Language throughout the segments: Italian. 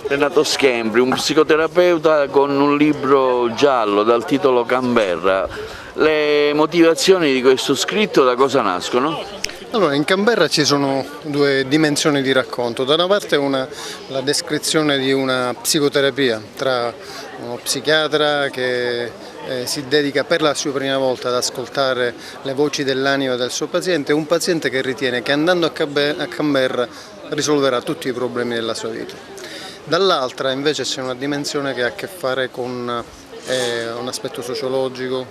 Renato Schembri, un psicoterapeuta con un libro giallo dal titolo Canberra. Le motivazioni di questo scritto da cosa nascono? Allora, in Canberra ci sono due dimensioni di racconto. Da una parte la descrizione di una psicoterapia tra uno psichiatra che si dedica per la sua prima volta ad ascoltare le voci dell'anima del suo paziente e un paziente che ritiene che andando a Canberra risolverà tutti i problemi della sua vita. Dall'altra invece c'è una dimensione che ha a che fare con un aspetto sociologico,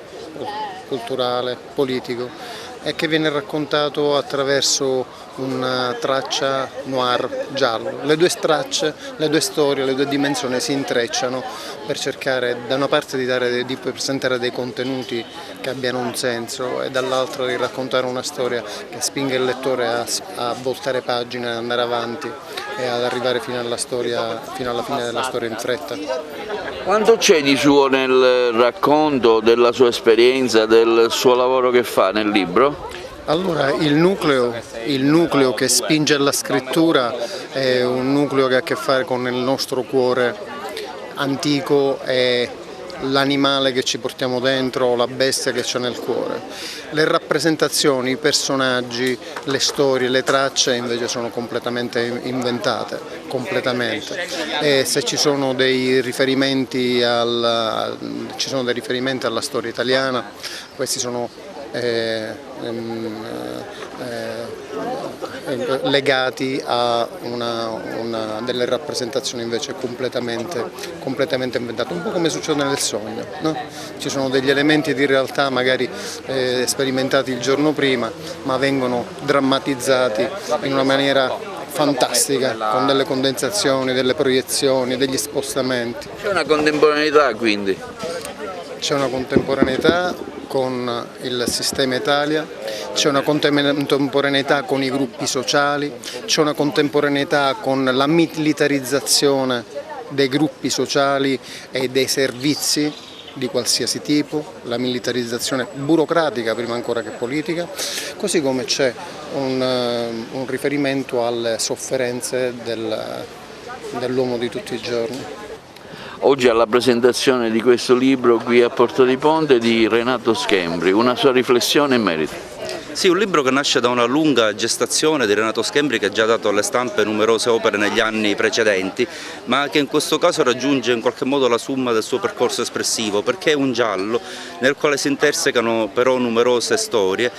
culturale, politico e che viene raccontato attraverso una traccia noir giallo. Le due tracce, le due storie, le due dimensioni si intrecciano per cercare da una parte di presentare dei contenuti che abbiano un senso e dall'altra di raccontare una storia che spinga il lettore a voltare pagina, ad andare avanti e ad arrivare fino alla fine della storia in fretta. Quanto c'è di suo nel racconto, della sua esperienza, del suo lavoro che fa nel libro? Allora, il nucleo che spinge alla scrittura è un nucleo che ha a che fare con il nostro cuore antico e l'animale che ci portiamo dentro, la bestia che c'è nel cuore. Le rappresentazioni, i personaggi, le storie, le tracce invece sono completamente inventate, completamente. E se ci sono dei riferimenti alla storia italiana, questi sono legati a delle rappresentazioni invece completamente inventate, un po' come succede nel sogno, no? Ci sono degli elementi di realtà magari sperimentati il giorno prima, ma vengono drammatizzati in una maniera fantastica, con delle condensazioni, delle proiezioni, degli spostamenti. C'è una contemporaneità quindi? C'è una contemporaneità con il sistema Italia, c'è una contemporaneità con i gruppi sociali, c'è una contemporaneità con la militarizzazione dei gruppi sociali e dei servizi di qualsiasi tipo, la militarizzazione burocratica prima ancora che politica, così come c'è un riferimento alle sofferenze dell'uomo di tutti i giorni. Oggi alla presentazione di questo libro qui a Porto di Ponte di Renato Schembri, una sua riflessione in merito. Sì, un libro che nasce da una lunga gestazione di Renato Schembri che ha già dato alle stampe numerose opere negli anni precedenti, ma che in questo caso raggiunge in qualche modo la summa del suo percorso espressivo, perché è un giallo nel quale si intersecano però numerose storie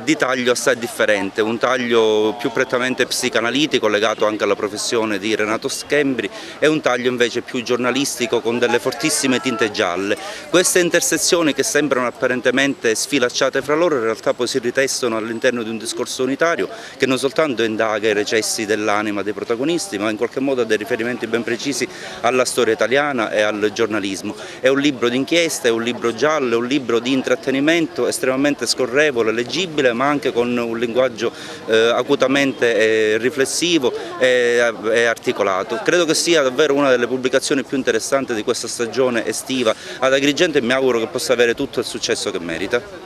di taglio assai differente, un taglio più prettamente psicanalitico legato anche alla professione di Renato Schembri e un taglio invece più giornalistico con delle fortissime tinte gialle. Queste intersezioni che sembrano apparentemente sfilacciate fra loro in realtà poi si ritestono all'interno di un discorso unitario che non soltanto indaga i recessi dell'anima dei protagonisti, ma in qualche modo ha dei riferimenti ben precisi alla storia italiana e al giornalismo. È un libro d'inchiesta, è un libro giallo, è un libro di intrattenimento estremamente scorrevole, leggibile, ma anche con un linguaggio acutamente riflessivo e articolato. Credo che sia davvero una delle pubblicazioni più interessanti di questa stagione estiva ad Agrigento e mi auguro che possa avere tutto il successo che merita.